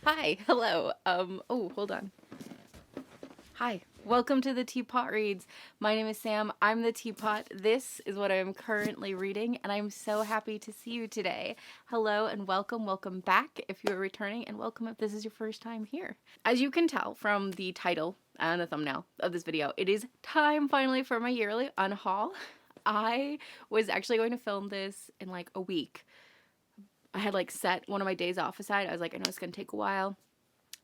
Hi, hello. Oh, hold on. Hi, welcome to the Teapot Reads. My name is Sam. I'm the Teapot. This is what I'm currently reading, and I'm so happy to see you today. Hello and welcome. Welcome back if you're returning, and welcome if this is your first time here. As you can tell from the title and the thumbnail of this video, it is time finally for my yearly unhaul. I was actually going to film this in like a week. I had like set one of my days off aside. I was like, I know it's going to take a while.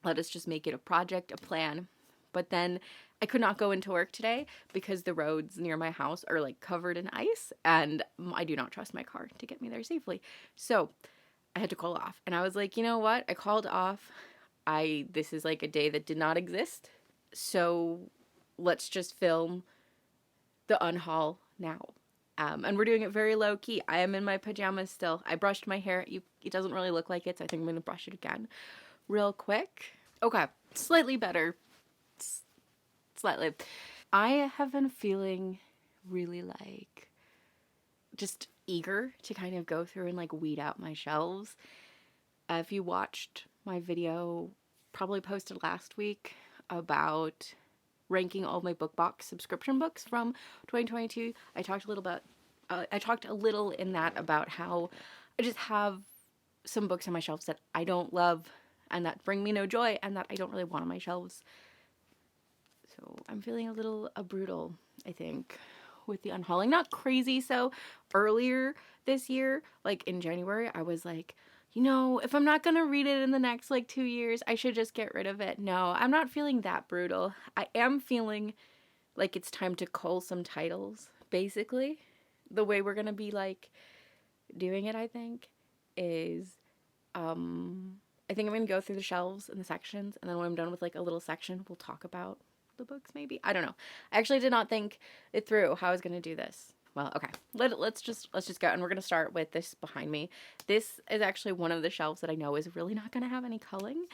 Let us just make it a project, a plan. But then I could not go into work today because the roads near my house are like covered in ice and I do not trust my car to get me there safely. So I had to call off. And I was like, you know what? I called off. This is like a day that did not exist. So let's just film the unhaul now. And we're doing it very low key. I am in my pajamas still. I brushed my hair. It doesn't really look like it, so I think I'm going to brush it again real quick. Okay, slightly better. Slightly. I have been feeling really like just eager to kind of go through and like weed out my shelves. If you watched my video, probably posted last week, about ranking all of my book box subscription books from 2022. I talked a little in that about how I just have some books on my shelves that I don't love and that bring me no joy and that I don't really want on my shelves. So I'm feeling a little brutal, I think, with the unhauling. Not crazy. So earlier this year, like in January, I was like, you know, if I'm not going to read it in the next like 2 years, I should just get rid of it. No, I'm not feeling that brutal. I am feeling like it's time to cull some titles, basically. The way we're going to be like doing it, I think, is I think I'm going to go through the shelves and the sections, and then when I'm done with like a little section, we'll talk about the books maybe. I don't know. I actually did not think it through how I was going to do this. Well, okay. Let's just go, and we're going to start with this behind me. This is actually one of the shelves that I know is really not going to have any culling.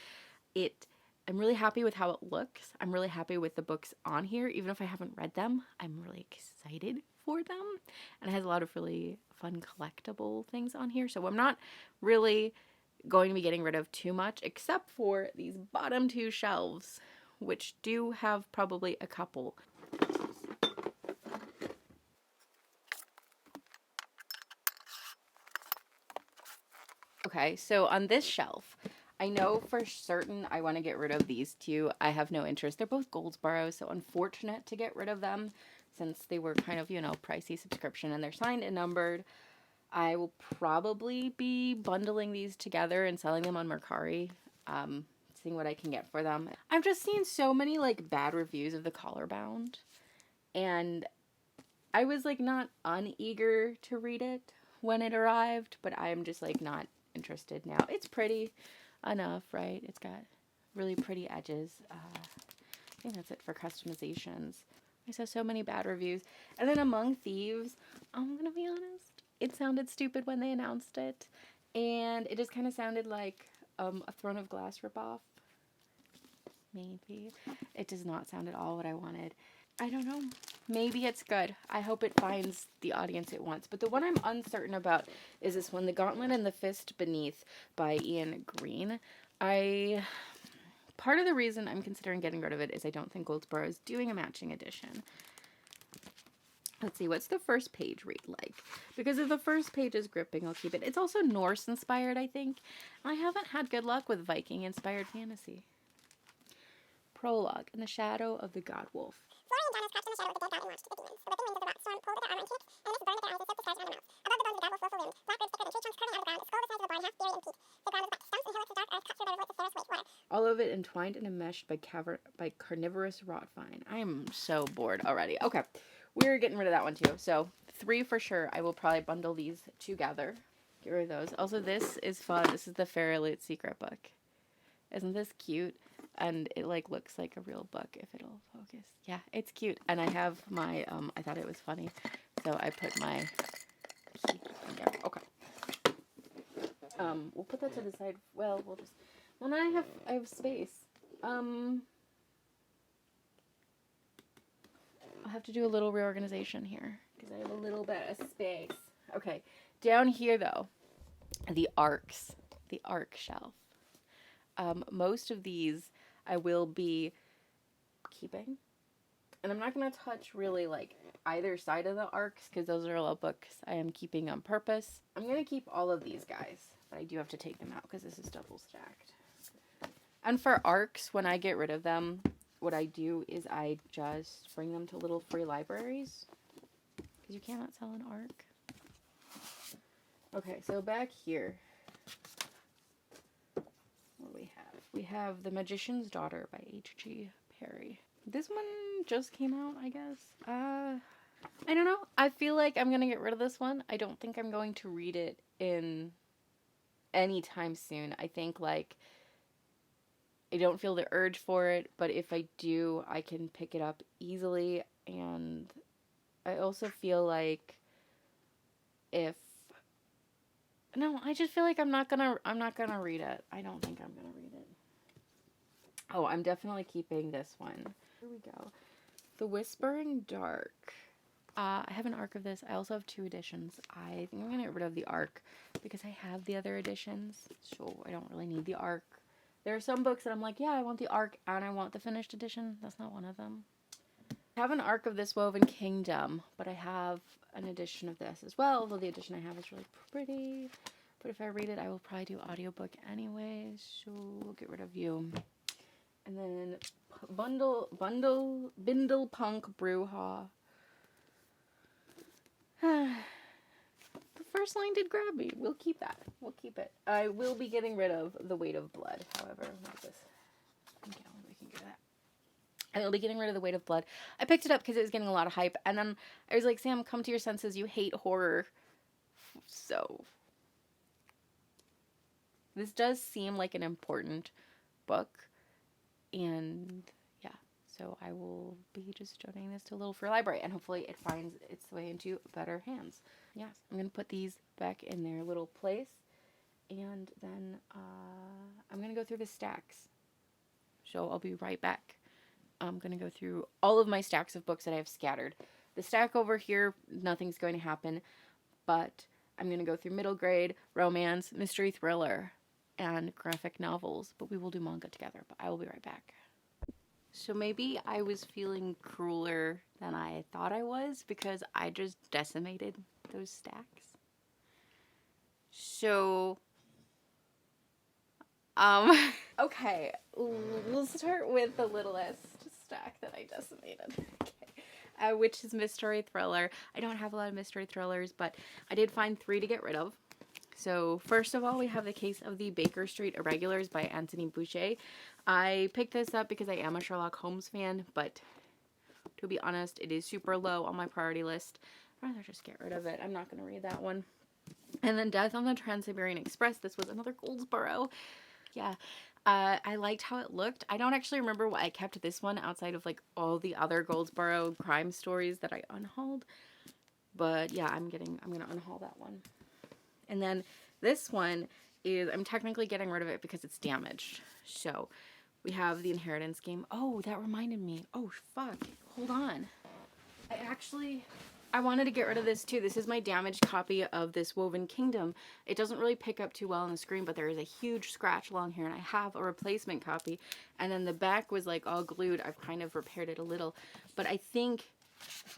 I'm really happy with how it looks. I'm really happy with the books on here. Even if I haven't read them, I'm really excited for them. And it has a lot of really fun collectible things on here. So I'm not really going to be getting rid of too much, except for these bottom two shelves, which do have probably a couple. Okay, so on this shelf, I know for certain I want to get rid of these two. I have no interest. They're both Goldsboro, so unfortunate to get rid of them since they were kind of, pricey subscription and they're signed and numbered. I will probably be bundling these together and selling them on Mercari, seeing what I can get for them. I've just seen so many like bad reviews of the collar bound, and I was like not uneager to read it when it arrived, but I am just like not interested now. It's pretty enough, right? It's got really pretty edges. I think that's it for customizations. I saw so many bad reviews. And then Among Thieves, I'm gonna be honest, it sounded stupid when they announced it, and it just kind of sounded like a Throne of Glass ripoff. Maybe. It does not sound at all what I wanted. I don't know. Maybe it's good. I hope it finds the audience it wants. But the one I'm uncertain about is this one, The Gauntlet and the Fist Beneath by Ian Green. Part of the reason I'm considering getting rid of it is I don't think Goldsboro is doing a matching edition. Let's see, what's the first page read like? Because if the first page is gripping, I'll keep it. It's also Norse inspired, I think. I haven't had good luck with Viking inspired fantasy. Prologue. In the shadow of the God Wolf. Florian Donna's crouched in the shadow of the dead god and watched the demons. The whipping winds of the rock storm pulled at their armor and cake, and this burned at their eyes as soaked the stars around their mouths. Above the bones of the god wolf's willful wind, black ribs thicker than tree trunks curving out of the ground, a skull the size of a barn, half fury and peak. The ground is wet. Stumps and hillocks of dark earth cut through by rivulets of ferrous water. All of it entwined and enmeshed by carnivorous wrought vine. I am so bored already. Okay, we're getting rid of that one too. So 3 for sure. I will probably bundle these together. Get rid of those. Also, this is fun. This is the Fairy Secret book. Isn't this cute? And it like looks like a real book if it'll focus. Yeah, it's cute. And I have my, I thought it was funny, so I put my key in there. Okay. We'll put that to the side. Well, we'll just, well, now I have space. I'll have to do a little reorganization here because I have a little bit of space. Okay, down here though, the arc shelf. Most of these I will be keeping. And I'm not going to touch really like either side of the arcs because those are all books I am keeping on purpose. I'm going to keep all of these guys, but I do have to take them out because this is double stacked. And for arcs, when I get rid of them, what I do is I just bring them to little free libraries because you cannot sell an arc. Okay, so back here, what do we have? We have The Magician's Daughter by H.G. Perry. This one just came out, I guess. I don't know. I feel like I'm going to get rid of this one. I don't think I'm going to read it in any time soon. I think, like, I don't feel the urge for it, but if I do, I can pick it up easily. And I also feel like I just feel like I'm not gonna read it. I don't think I'm gonna read it. Oh, I'm definitely keeping this one. Here we go. The Whispering Dark. I have an arc of this. I also have 2 editions. I think I'm gonna get rid of the arc because I have the other editions, so I don't really need the arc. There are some books that I'm like, yeah, I want the arc and I want the finished edition. That's not one of them. I have an arc of this Woven Kingdom, but I have an edition of this as well, although the edition I have is really pretty. But if I read it, I will probably do audiobook anyways, so we'll get rid of you. And then Bindle Punk Brewhaw. The first line did grab me. We'll keep that. We'll keep it. I will be getting rid of The Weight of Blood, however. Not this. Okay, we can get that. I will be getting rid of The Weight of Blood. I picked it up because it was getting a lot of hype, and then I was like, Sam, come to your senses. You hate horror. So this does seem like an important book, and yeah, so I will be just donating this to a little free library, and hopefully it finds its way into better hands. Yes, I'm going to put these back in their little place, and then I'm going to go through the stacks, so I'll be right back. I'm going to go through all of my stacks of books that I have scattered. The stack over here, nothing's going to happen, but I'm going to go through middle grade, romance, mystery thriller, and graphic novels, but we will do manga together, but I will be right back. So maybe I was feeling crueler than I thought I was because I just decimated those stacks. So, okay, we'll start with the littlest stack that I decimated. Okay. Which is mystery thriller. I don't have a lot of mystery thrillers, but I did find 3 to get rid of. So first of all, we have The Case of the Baker Street Irregulars by Anthony Boucher. I picked this up because I am a Sherlock Holmes fan, but to be honest, it is super low on my priority list. I'd rather just get rid of it. I'm not going to read that one. And then Death on the Trans-Siberian Express. This was another Goldsboro. Yeah. I liked how it looked. I don't actually remember why I kept this one outside of like all the other Goldsboro crime stories that I unhauled. But yeah, I'm going to unhaul that one. And then this one is, I'm technically getting rid of it because it's damaged. So we have The Inheritance Game. Oh, that reminded me. Oh, fuck. Hold on. I wanted to get rid of this too. This is my damaged copy of this Woven Kingdom. It doesn't really pick up too well on the screen, but there is a huge scratch along here, and I have a replacement copy. And then the back was like all glued. I've kind of repaired it a little. But I think,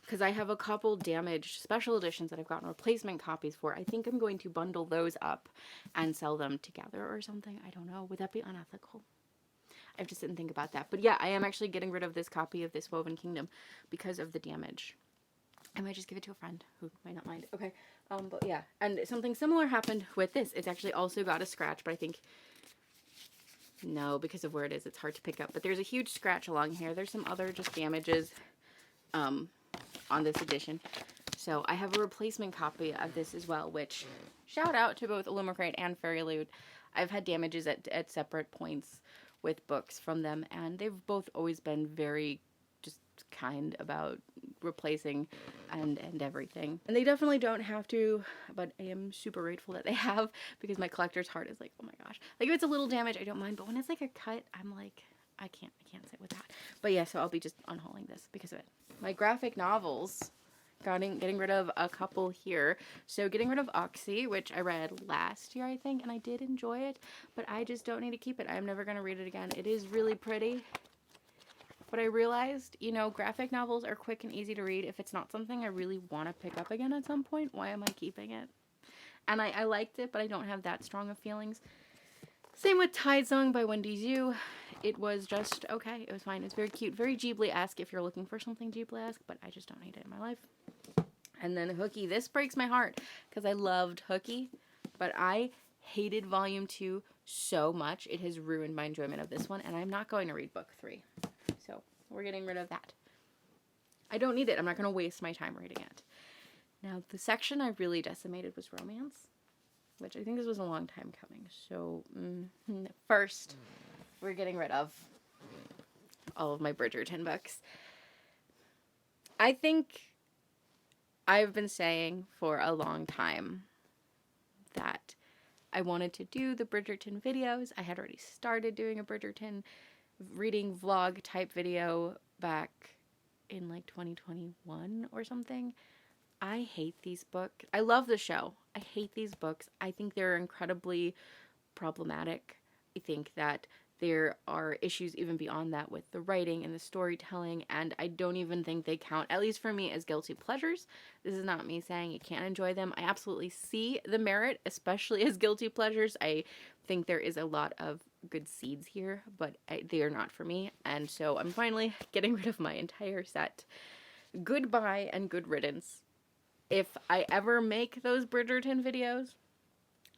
because I have a couple damaged special editions that I've gotten replacement copies for, I think I'm going to bundle those up and sell them together or something. I don't know. Would that be unethical? I have to sit and think about that. But yeah, I am actually getting rid of this copy of this Woven Kingdom because of the damage. I might just give it to a friend who might not mind. Okay, but yeah. And something similar happened with this. It's actually also got a scratch, but I think, no, because of where it is, it's hard to pick up. But there's a huge scratch along here. There's some other just damages on this edition. So I have a replacement copy of this as well, which, shout out to both Illumicrate and Fairy Loot. I've had damages at separate points with books from them, and they've both always been very just kind about replacing and everything. And they definitely don't have to, but I am super grateful that they have, because my collector's heart is like, oh my gosh. Like, if it's a little damage, I don't mind, but when it's like a cut, I'm like, I can't sit with that. But yeah, so I'll be just unhauling this because of it. My graphic novels. getting rid of a couple here. So getting rid of Oxy, which I read last year, I think, and I did enjoy it, but I just don't need to keep it. I'm never going to read it again. It is really pretty. But I realized, you know, graphic novels are quick and easy to read. If it's not something I really want to pick up again at some point, why am I keeping it? And I liked it, but I don't have that strong of feelings. Same with Tide Song by Wendy Zhu. It was just okay. It was fine. It's very cute. Very Ghibli-esque if you're looking for something Ghibli-esque, but I just don't need it in my life. And then Hooky. This breaks my heart because I loved Hooky, but I hated Volume 2 so much. It has ruined my enjoyment of this one, and I'm not going to read Book 3. So we're getting rid of that. I don't need it. I'm not going to waste my time reading it. Now, the section I really decimated was romance, which I think this was a long time coming. So first, we're getting rid of all of my Bridgerton books. I think I've been saying for a long time that I wanted to do the Bridgerton videos. I had already started doing a Bridgerton reading vlog type video back in like 2021 or something. I hate these books. I love the show. I hate these books. I think they're incredibly problematic. I think that there are issues even beyond that with the writing and the storytelling, and I don't even think they count, at least for me, as guilty pleasures. This is not me saying you can't enjoy them. I absolutely see the merit, especially as guilty pleasures. I think there is a lot of good seeds here, but they are not for me, and so I'm finally getting rid of my entire set. Goodbye and good riddance. If I ever make those Bridgerton videos,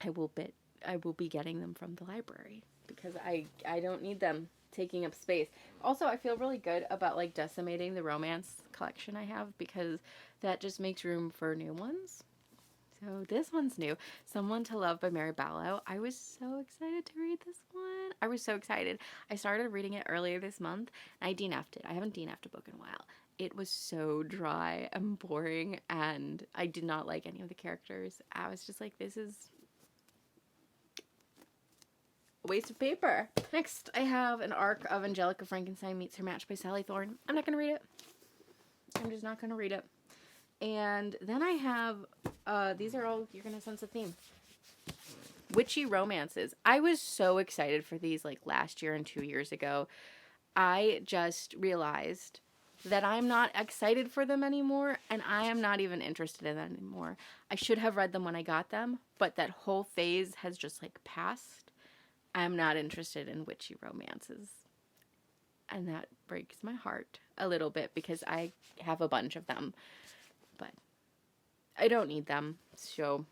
I will be getting them from the library because I don't need them taking up space. Also, I feel really good about like decimating the romance collection I have because that just makes room for new ones. So this one's new. Someone to Love by Mary Barlow. I was so excited to read this one. I was so excited. I started reading it earlier this month and I DNF'd it. I haven't DNF'd a book in a while. It was so dry and boring and I did not like any of the characters. I was just like, this is a waste of paper. Next, I have an arc of Angelica Frankenstein Meets Her Match by Sally Thorne. I'm not going to read it. I'm just not going to read it. And then I have, these are all, you're going to sense a theme. Witchy romances. I was so excited for these like last year and 2 years ago. I just realized that I'm not excited for them anymore, and I am not even interested in them anymore. I should have read them when I got them, but that whole phase has just like passed. I'm not interested in witchy romances. And that breaks my heart a little bit because I have a bunch of them. But I don't need them, so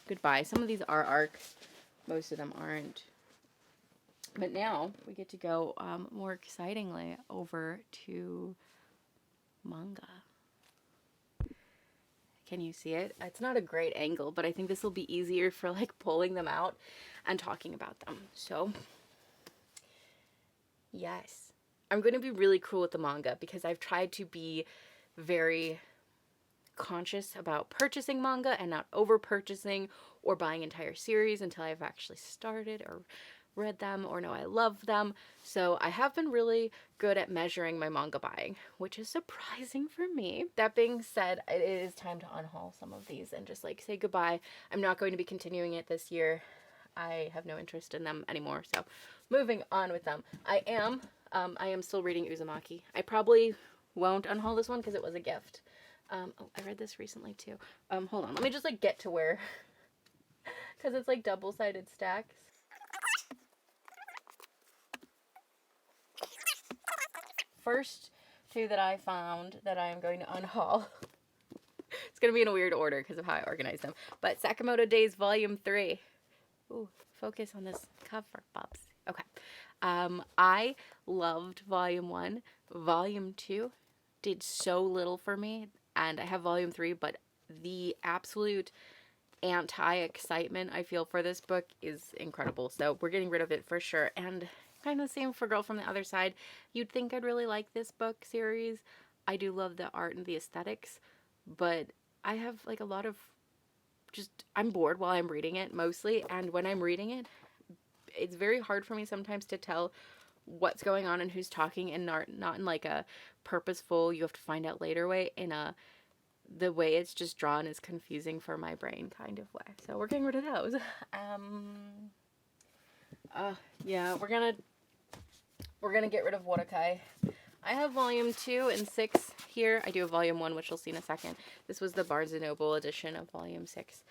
goodbye. Some of these are arcs. Most of them aren't. But now we get to go more excitingly over to manga. Can you see it? It's not a great angle, but I think this will be easier for like pulling them out and talking about them. So, yes. I'm going to be really cool with the manga because I've tried to be very conscious about purchasing manga and not over purchasing or buying entire series until I've actually started or read them or know I love them. So I have been really good at measuring my manga buying, which is surprising for me. That being said, it is time to unhaul some of these and just like say goodbye. I'm not going to be continuing it this year. I have no interest in them anymore. So moving on with them. I am still reading Uzumaki. I probably won't unhaul this one because it was a gift. Oh, I read this recently too. Hold on. Let me just like get to where, because it's like double-sided stacks. First two that I found that I am going to unhaul. It's going to be in a weird order because of how I organize them. But Sakamoto Days Volume 3. Ooh, focus on this cover, Bubs. Okay. I loved Volume 1. Volume 2 did so little for me. And I have Volume 3, but the absolute anti-excitement I feel for this book is incredible. So we're getting rid of it for sure. And kind of the same for Girl from the Other Side. You'd think I'd really like this book series. I do love the art and the aesthetics, but I have like a lot of I'm bored while I'm reading it mostly, and when I'm reading it, it's very hard for me sometimes to tell what's going on and who's talking, and not in like a purposeful, you have to find out later way, in a the way it's just drawn is confusing for my brain kind of way. So we're getting rid of those. Yeah, we're gonna get rid of Watakai. I have volume 2 and 6 here. I do have volume 1, which you'll see in a second. This was the Barnes & Noble edition of volume 6.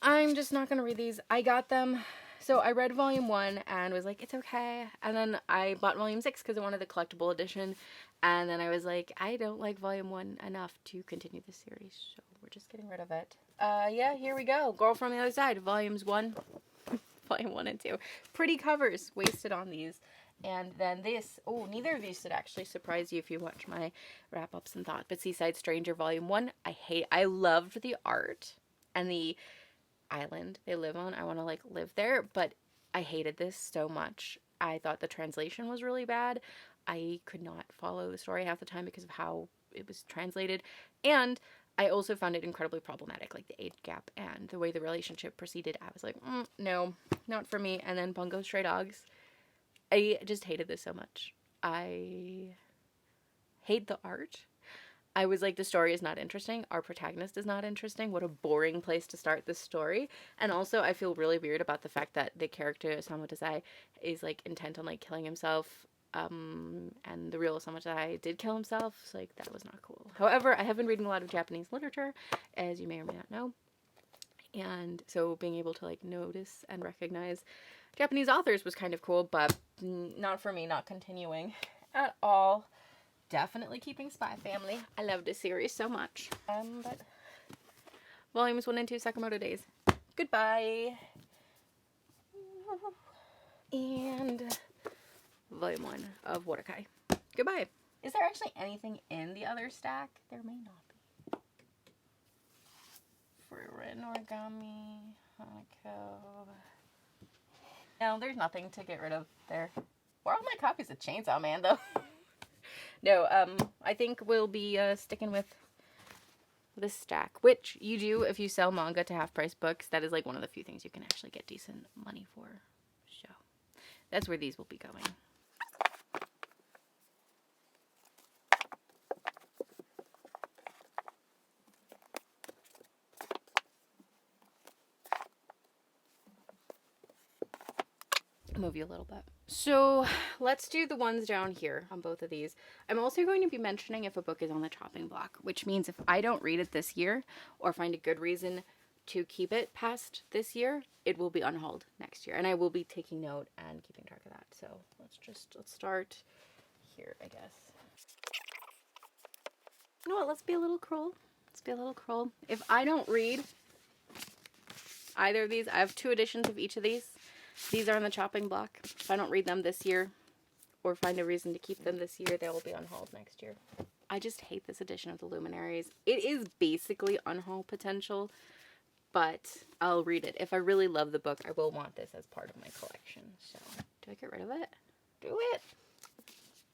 I'm just not gonna read these. I got them. So I read volume 1 and was like, it's okay. And then I bought volume 6 because I wanted the collectible edition. And then I was like, I don't like volume 1 enough to continue this series. So we're just getting rid of it. Yeah, here we go. Girl from the Other Side, volumes 1, volume 1 and 2. Pretty covers wasted on these. And then this, neither of these should actually surprise you if you watch my wrap-ups and thoughts. But Seaside Stranger volume 1, I loved the art and the island they live on. I want to like live there, but I hated this so much. I thought the translation was really bad. I could not follow the story half the time because of how it was translated, and I also found it incredibly problematic, like the age gap and the way the relationship proceeded. I was like, no, not for me. And then Bungo Stray Dogs, I just hated this so much. I hate the art. I was like, the story is not interesting. Our protagonist is not interesting. What a boring place to start this story. And also, I feel really weird about the fact that the character, Osamu Dazai, is like intent on like killing himself. And the real Osamu Dazai did kill himself. So like, that was not cool. However, I have been reading a lot of Japanese literature, as you may or may not know. And so being able to like notice and recognize Japanese authors was kind of cool, but not for me, not continuing at all. Definitely keeping Spy Family. I love this series so much. But volumes 1 and 2, Sakamoto Days. Goodbye. And volume 1 of Watakai. Goodbye. Is there actually anything in the other stack? There may not be. Furin Origami, Hanako. No, there's nothing to get rid of there. Where are all my copies of Chainsaw Man, though? No, I think we'll be sticking with this stack, which you do if you sell manga to half-price books. That is like one of the few things you can actually get decent money for. So that's where these will be going. Move you a little bit. So let's do the ones down here on both of these. I'm also going to be mentioning if a book is on the chopping block, which means if I don't read it this year or find a good reason to keep it past this year, it will be unhauled next year. And I will be taking note and keeping track of that. So let's start here, I guess. You know what? Let's be a little cruel. If I don't read either of these, I have 2 editions of each of these. These are on the chopping block. If I don't read them this year or find a reason to keep them this year, they will be unhauled next year. I just hate this edition of the Luminaries. It is basically unhaul potential, but I'll read it. If I really love the book, I will want this as part of my collection. So, do I get rid of it? Do it!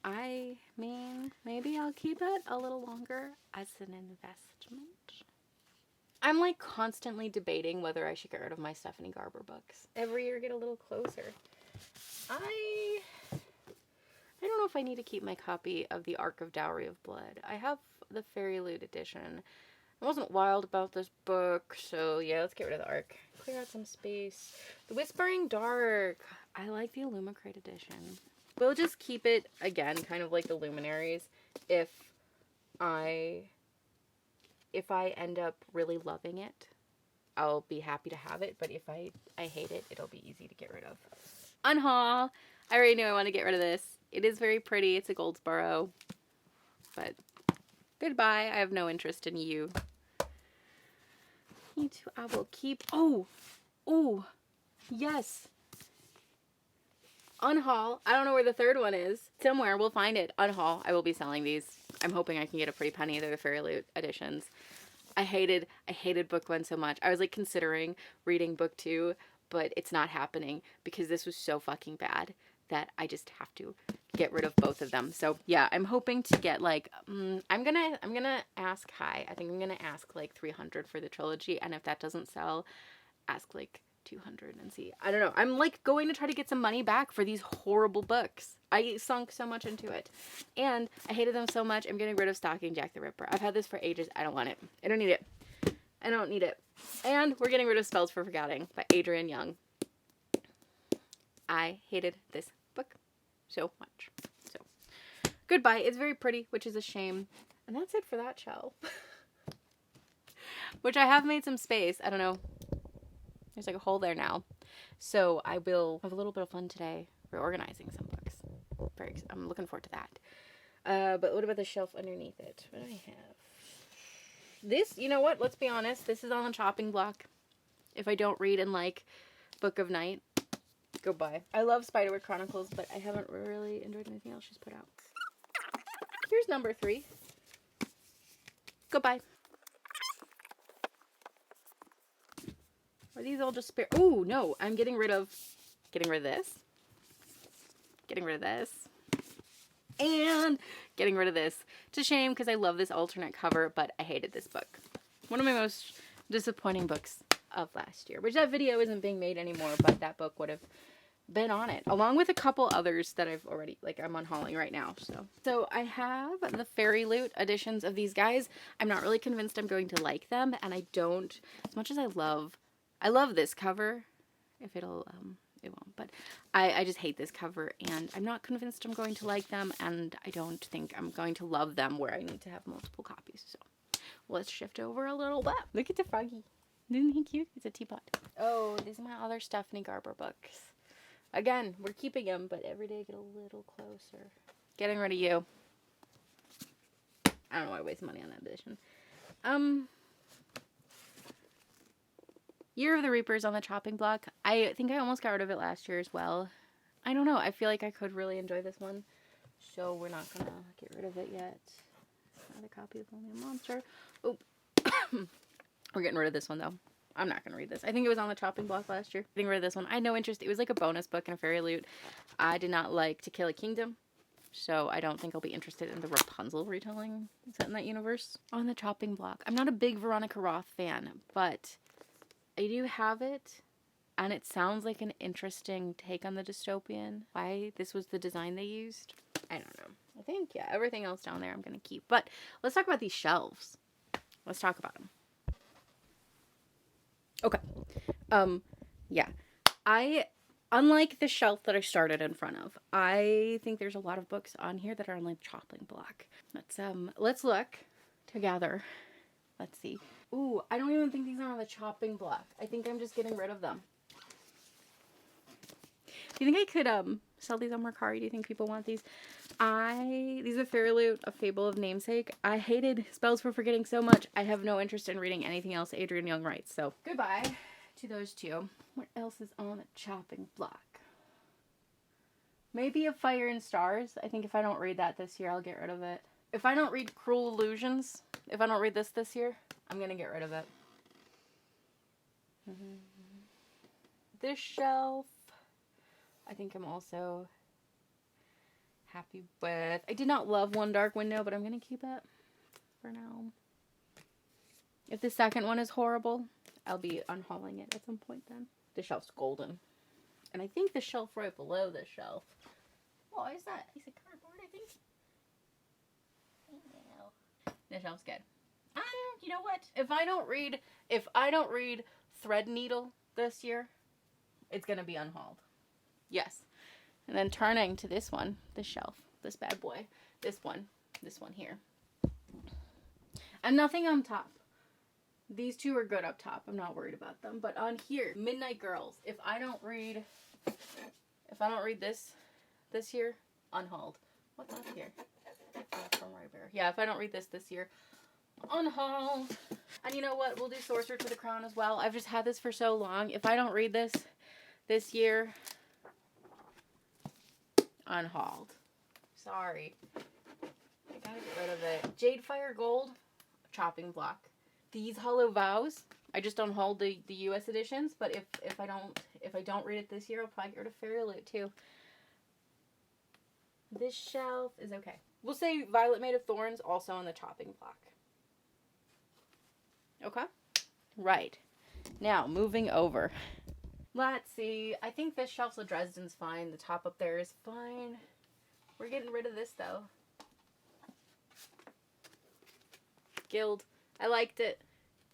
I mean, maybe I'll keep it a little longer as an investment. I'm like constantly debating whether I should get rid of my Stephanie Garber books. Every year get a little closer. I don't know if I need to keep my copy of The Ark of Dowry of Blood. I have the Fairy Loot edition. I wasn't wild about this book, so yeah, let's get rid of the Ark. Clear out some space. The Whispering Dark. I like the Illumicrate edition. We'll just keep it, again, kind of like the Luminaries, if I end up really loving it, I'll be happy to have it. But if I hate it, it'll be easy to get rid of. Unhaul. I already knew I want to get rid of this. It is very pretty. It's a Goldsboro. But goodbye. I have no interest in you. You two, I will keep. Oh, yes. Unhaul. I don't know where the third one is. Somewhere. We'll find it. Unhaul. I will be selling these. I'm hoping I can get a pretty penny. They're the Fairy Loot editions. I hated book 1 so much. I was like considering reading book 2, but it's not happening because this was so fucking bad that I just have to get rid of both of them. So yeah, I'm hoping to get like, I'm gonna ask high. I think I'm gonna ask like 300 for the trilogy. And if that doesn't sell, ask like 200 and see. I don't know. I'm like going to try to get some money back for these horrible books. I sunk so much into it. And I hated them so much, I'm getting rid of Stalking Jack the Ripper. I've had this for ages. I don't want it. I don't need it. I don't need it. And we're getting rid of Spells for Forgetting by Adrienne Young. I hated this book so much. So, goodbye. It's very pretty, which is a shame. And that's it for that shelf. Which I have made some space. I don't know. There's like a hole there now. So I will have a little bit of fun today reorganizing some books. I'm looking forward to that. But what about the shelf underneath it? What do I have? This, you know what? Let's be honest. This is on the chopping block. If I don't read in like Book of Night, goodbye. I love Spiderwick Chronicles, but I haven't really enjoyed anything else she's put out. Here's number 3. Goodbye. Are these all just spare? Oh, no. I'm getting rid of this. Getting rid of this. And getting rid of this. It's a shame because I love this alternate cover, but I hated this book. One of my most disappointing books of last year, which that video isn't being made anymore, but that book would have been on it, along with a couple others that I've already, like, I'm unhauling right now. So I have the Fairy Loot editions of these guys. I'm not really convinced I'm going to like them, and I don't, as much as I love this cover, if it'll, it won't, but I just hate this cover, and I'm not convinced I'm going to like them, and I don't think I'm going to love them where I need to have multiple copies. So let's shift over a little bit. Look at the froggy. Isn't he cute? It's a teapot. Oh, these are my other Stephanie Garber books. Again, we're keeping them, but every day get a little closer. Getting rid of you. I don't know why I waste money on that edition. Year of the Reapers on the chopping block. I think I almost got rid of it last year as well. I don't know. I feel like I could really enjoy this one. So we're not going to get rid of it yet. Another copy of Only a Monster. Oh, we're getting rid of this one, though. I'm not going to read this. I think it was on the chopping block last year. Getting rid of this one. I had no interest. It was like a bonus book in a Fairy Loot. I did not like To Kill a Kingdom. So I don't think I'll be interested in the Rapunzel retelling set in that universe. On the chopping block. I'm not a big Veronica Roth fan, but I do have it. And it sounds like an interesting take on the dystopian. Why this was the design they used, I don't know. I think, yeah, everything else down there I'm going to keep. But let's talk about these shelves. Let's talk about them. Okay. Yeah. Unlike the shelf that I started in front of, I think there's a lot of books on here that are on the chopping block. Let's look together. Let's see. Ooh, I don't even think these are on the chopping block. I think I'm just getting rid of them. Do you think I could sell these on Mercari? Do you think people want these? These are Fairy Loot, A Fable of Namesake. I hated Spells for Forgetting so much. I have no interest in reading anything else Adrienne Young writes. So goodbye to those two. What else is on the chopping block? Maybe A Fire and Stars. I think if I don't read that this year, I'll get rid of it. If I don't read Cruel Illusions, if I don't read this year, I'm going to get rid of it. This shelf, I think I'm also happy with. I did not love One Dark Window, but I'm going to keep it for now. If the second one is horrible, I'll be unhauling it at some point then. The shelf's golden. And I think the shelf right below this shelf. Oh, is that? Piece of cardboard, I think. No. The shelf's good. You know what? If I don't read Threadneedle this year, it's going to be unhauled. Yes. And then turning to this one, this shelf, this bad boy, this one here. And nothing on top. These two are good up top. I'm not worried about them. But on here, Midnight Girls. If I don't read this year, unhauled. What's up here? From Rye Bear. Yeah, if I don't read this year, unhauled. And you know what? We'll do Sorcerer to the Crown as well. I've just had this for so long. If I don't read this year, unhauled. Sorry. I gotta get rid of it. Jadefire Gold, chopping block. These Hollow Vows, I just unhauled the US editions, but if I don't read it this year, I'll probably get rid of Fairy Loot too. This shelf is okay. We'll say Violet Made of Thorns, also on the chopping block. Okay? Right. Now, moving over. Let's see. I think this shelf's of Dresden's fine. The top up there is fine. We're getting rid of this, though. Guild. I liked it.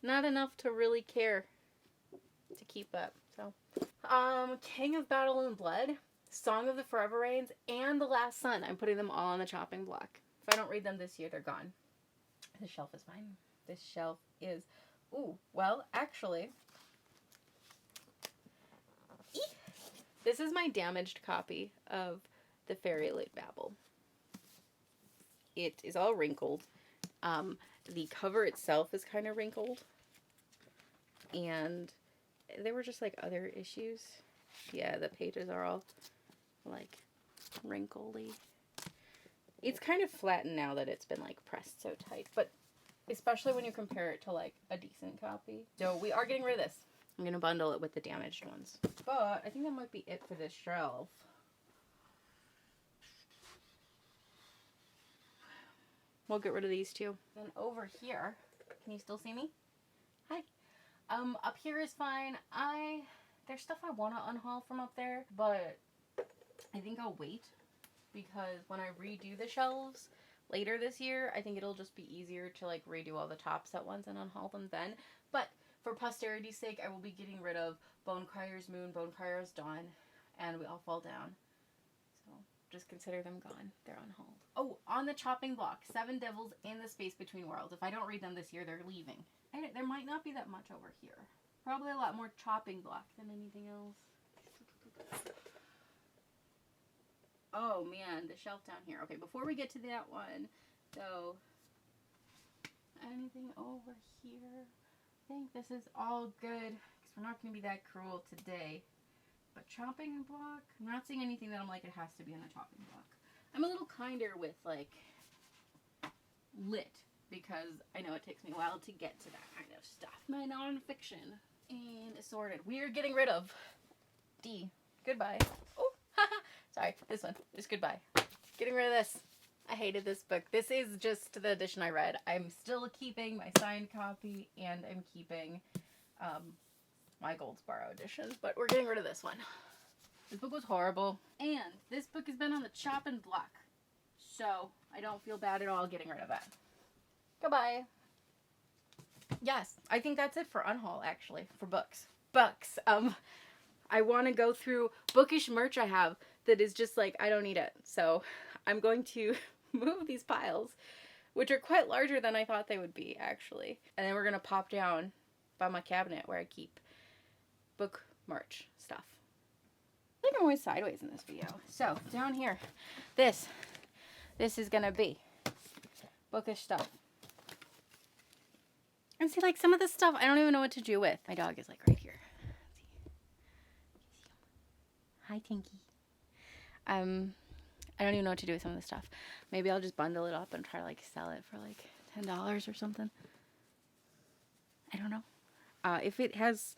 Not enough to really care to keep up, so. King of Battle and Blood, Song of the Forever Rains, and The Last Sun. I'm putting them all on the chopping block. If I don't read them this year, they're gone. This shelf is fine. This shelf is... Ooh, well, actually... This is my damaged copy of The Fairy Late Babel. It is all wrinkled. The cover itself is kind of wrinkled. And there were just, like, other issues. Yeah, the pages are all, like, wrinkly. It's kind of flattened now that it's been, like, pressed so tight. But especially when you compare it to, like, a decent copy. So we are getting rid of this. I'm going to bundle it with the damaged ones. But I think that might be it for this shelf. We'll get rid of these two. And over here, can you still see me? Hi. Up here is fine. There's stuff I want to unhaul from up there, but I think I'll wait because when I redo the shelves later this year, I think it'll just be easier to like redo all the tops at once and unhaul them then. But for posterity's sake, I will be getting rid of Bonecryer's Moon, Bonecryer's Dawn, and We All Fall Down. So just consider them gone. They're unhauled. Oh, on the chopping block, Seven Devils and The Space Between Worlds. If I don't read them this year, they're leaving. There might not be that much over here. Probably a lot more chopping block than anything else. Oh man, the shelf down here. Okay, before we get to that one, so anything over here? I think this is all good because we're not going to be that cruel today. But chopping block, I'm not seeing anything that I'm like it has to be on a chopping block. I'm a little kinder with like lit because I know it takes me a while to get to that kind of stuff. My nonfiction and assorted. We are getting rid of D. Goodbye. Oh, sorry, this one. Just goodbye. Getting rid of this. I hated this book. This is just the edition I read. I'm still keeping my signed copy and I'm keeping my Goldsboro edition, but we're getting rid of this one. This book was horrible, and this book has been on the chopping block, so I don't feel bad at all getting rid of it. Goodbye. Yes, I think that's it for Unhaul, actually, for books. Books. I want to go through Bookish merch I have that is just like, I don't need it. So I'm going to move these piles, which are quite larger than I thought they would be, actually. And then we're going to pop down by my cabinet where I keep book merch stuff. I think I'm always sideways in this video. So, down here, this is going to be Bookish stuff. And see, like, some of this stuff, I don't even know what to do with. My dog is, like, right here. Hi, Tinky. I don't even know what to do with some of this stuff. Maybe I'll just bundle it up and try to, like, sell it for, like, $10 or something. I don't know. If it has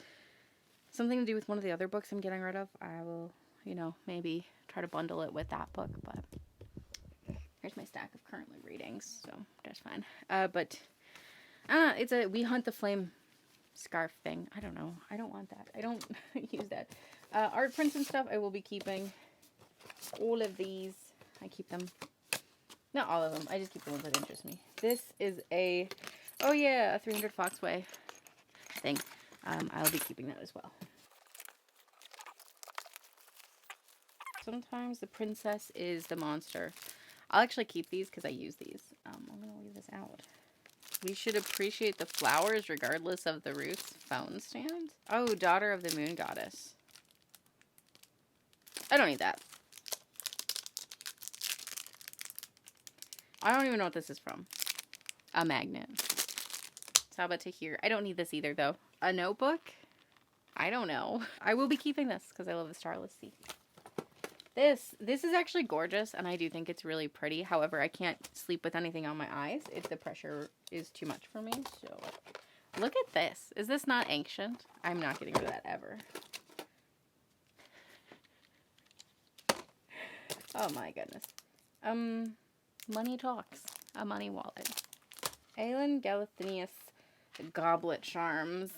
something to do with one of the other books I'm getting rid of, I will, you know, maybe try to bundle it with that book, but here's my stack of currently readings, so that's fine. But it's a We Hunt the Flame scarf thing. I don't know. I don't want that. I don't use that. Art prints and stuff I will be keeping. All of these, I keep them. Not all of them. I just keep the ones that interest me. This is a 300 Foxway thing. I'll be keeping that as well. Sometimes the princess is the monster. I'll actually keep these because I use these. I'm going to leave this out. We should appreciate the flowers regardless of the Ruth's phone stand. Oh, Daughter of the Moon Goddess. I don't need that. I don't even know what this is from. A magnet. So how about to here? I don't need this either, though. A notebook? I don't know. I will be keeping this because I love the Starless Sea. This is actually gorgeous, and I do think it's really pretty. However, I can't sleep with anything on my eyes if the pressure is too much for me. So, look at this. Is this not ancient? I'm not getting rid of that ever. Oh my goodness. Money Talks. A money wallet. Aelin Galathinius Goblet Charms.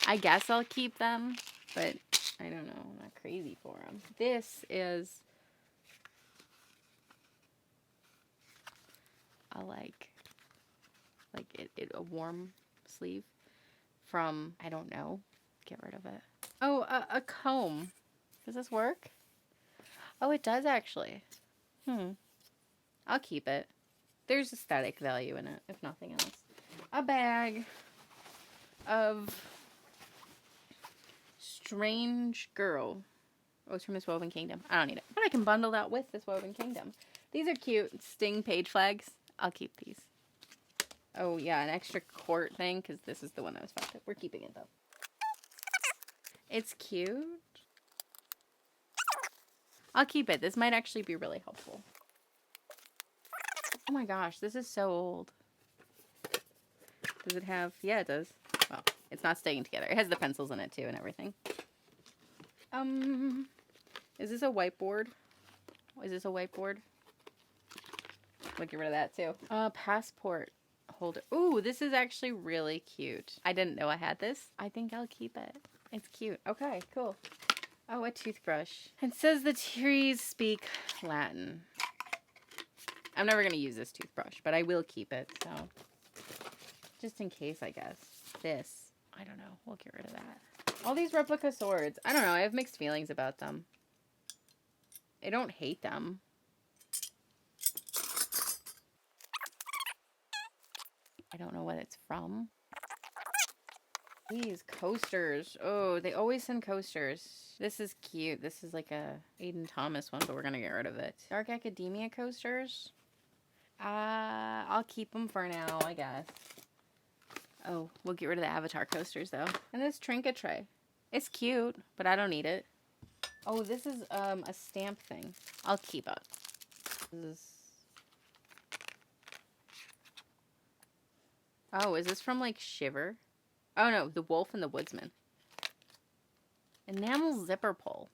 I guess I'll keep them, but I don't know. I'm not crazy for them. This is a a warm sleeve from, I don't know. Get rid of it. Oh, a comb. Does this work? Oh, it does actually. I'll keep it. There's aesthetic value in it, if nothing else. A bag of Strange Girl. Oh, it's from this Woven Kingdom. I don't need it. But I can bundle that with this Woven Kingdom. These are cute. Sting page flags. I'll keep these. Oh, yeah, an extra quart thing, because this is the one that was fucked up. We're keeping it, though. It's cute. I'll keep it. This might actually be really helpful. Oh my gosh, this is so old. Does it have... Yeah, it does. Well, it's not staying together. It has the pencils in it, too, and everything. Is this a whiteboard? Is this a whiteboard? We'll get rid of that, too. Passport holder. Ooh, this is actually really cute. I didn't know I had this. I think I'll keep it. It's cute. Okay, cool. Oh, a toothbrush. It says the trees speak Latin. I'm never going to use this toothbrush, but I will keep it, so. Just in case, I guess. This. I don't know. We'll get rid of that. All these replica swords. I don't know. I have mixed feelings about them. I don't hate them. I don't know what it's from. These coasters. Oh, they always send coasters. This is cute. This is like a Aiden Thomas one, but we're going to get rid of it. Dark Academia coasters. I'll keep them for now, I guess. Oh, we'll get rid of the Avatar coasters, though. And this trinket tray. It's cute, but I don't need it. Oh, this is a stamp thing. I'll keep it. Oh, is this from, like, Shiver? Oh, no, The Wolf and the Woodsman. Enamel zipper pull.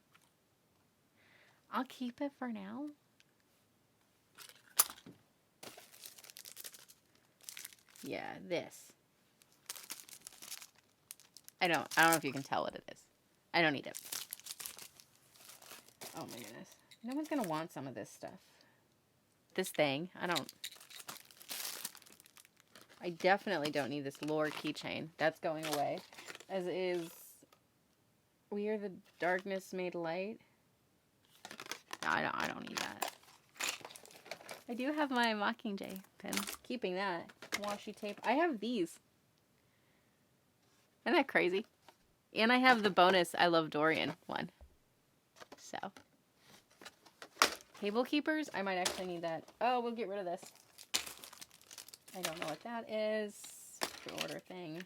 I'll keep it for now. Yeah, this. I don't know if you can tell what it is. I don't need it. Oh my goodness. No one's gonna want some of this stuff. This thing. I definitely don't need this lore keychain. That's going away. As is... We Are the Darkness Made Light. No, I don't need that. I do have my Mockingjay pin. Keeping that. Washi tape. I have these. Isn't that crazy? And I have the bonus I Love Dorian one. So. Table keepers? I might actually need that. Oh, we'll get rid of this. I don't know what that is. Order thing.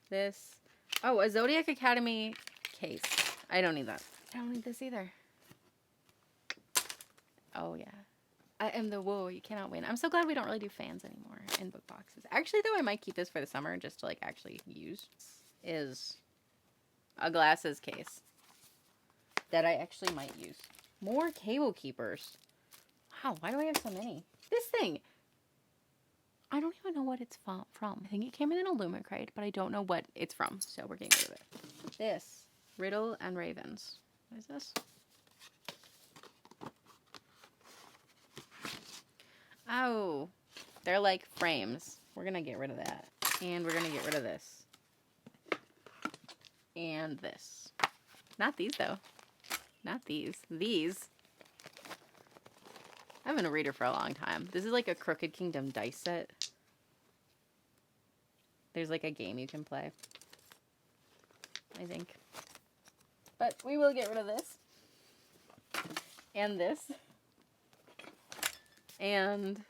This. Oh, a Zodiac Academy case. I don't need that. I don't need this either. Oh, yeah. I am the whoa, you cannot win. I'm so glad we don't really do fans anymore in book boxes. Actually, though, I might keep this for the summer just to, like, actually use. Is a glasses case that I actually might use. More cable keepers. Wow, why do I have so many? This thing. I don't even know what it's from. I think it came in an Illumicrate, but I don't know what it's from, so we're getting rid of it. This. Riddle and Ravens. What is this? Oh, they're like frames. We're going to get rid of that. And we're going to get rid of this. And this. Not these, though. Not these. These. I've been a reader for a long time. This is like a Crooked Kingdom dice set. There's like a game you can play. I think. But we will get rid of this. And this. And,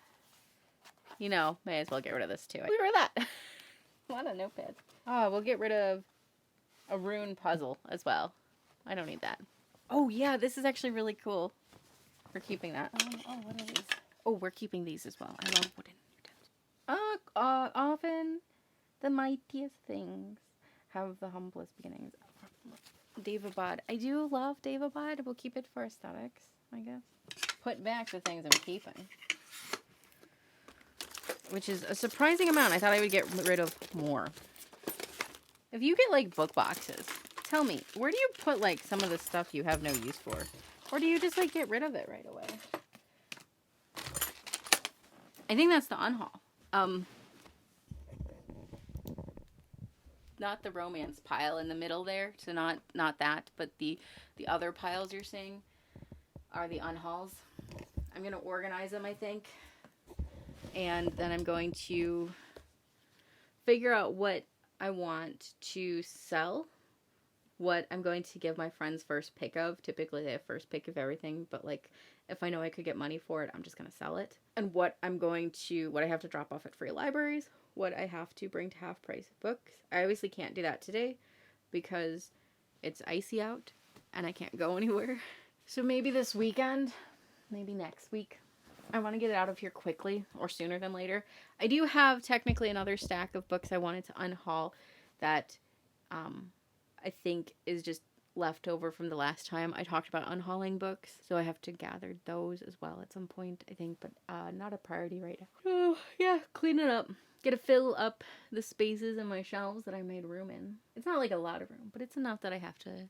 you know, may as well get rid of this too. We were that. A lot of notepads. Oh, we'll get rid of a rune puzzle as well. I don't need that. Oh, yeah, this is actually really cool. We're keeping that. Oh, what are these? Oh, we're keeping these as well. I love wooden utensils. Often the mightiest things have the humblest beginnings. Davabad. I do love Davabad. We'll keep it for aesthetics, I guess. Put back the things I'm keeping. Which is a surprising amount. I thought I would get rid of more. If you get, like, book boxes, Tell me, where do you put, like, some of the stuff you have no use for? Or do you just, like, get rid of it right away? I think that's the Unhaul. Not the romance pile in the middle there. So not that, but the other piles you're seeing are the Unhauls. I'm going to organize them, I think. And then I'm going to figure out what I want to sell. What I'm going to give my friends first pick of. Typically they have first pick of everything, but like if I know I could get money for it, I'm just going to sell it. And what I have to drop off at free libraries, what I have to bring to half price books. I obviously can't do that today because it's icy out and I can't go anywhere. So maybe this weekend, maybe next week, I want to get it out of here quickly or sooner than later. I do have technically another stack of books I wanted to unhaul that I think is just left over from the last time I talked about unhauling books. So I have to gather those as well at some point, I think, but not a priority right now. Oh, yeah, clean it up. Gotta fill up the spaces in my shelves that I made room in. It's not like a lot of room, but it's enough that I have to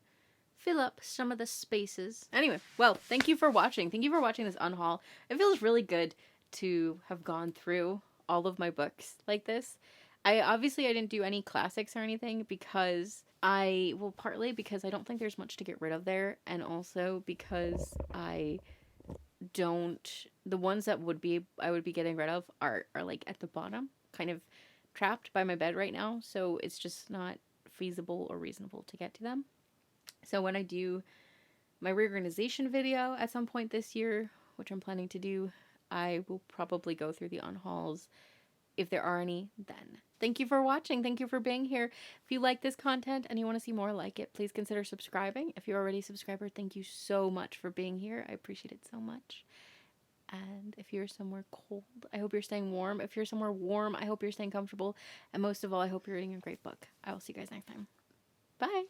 fill up some of the spaces. Anyway, well, thank you for watching. Thank you for watching this unhaul. It feels really good to have gone through all of my books like this. I didn't do any classics or anything because partly because I don't think there's much to get rid of there, and also because the ones that I would be getting rid of are like at the bottom, kind of trapped by my bed right now, so it's just not feasible or reasonable to get to them. So when I do my reorganization video at some point this year, which I'm planning to do, I will probably go through the unhauls if there are any then. Thank you for watching. Thank you for being here. If you like this content and you want to see more like it, please consider subscribing. If you're already a subscriber, thank you so much for being here. I appreciate it so much. And if you're somewhere cold, I hope you're staying warm. If you're somewhere warm, I hope you're staying comfortable. And most of all, I hope you're reading a great book. I will see you guys next time. Bye.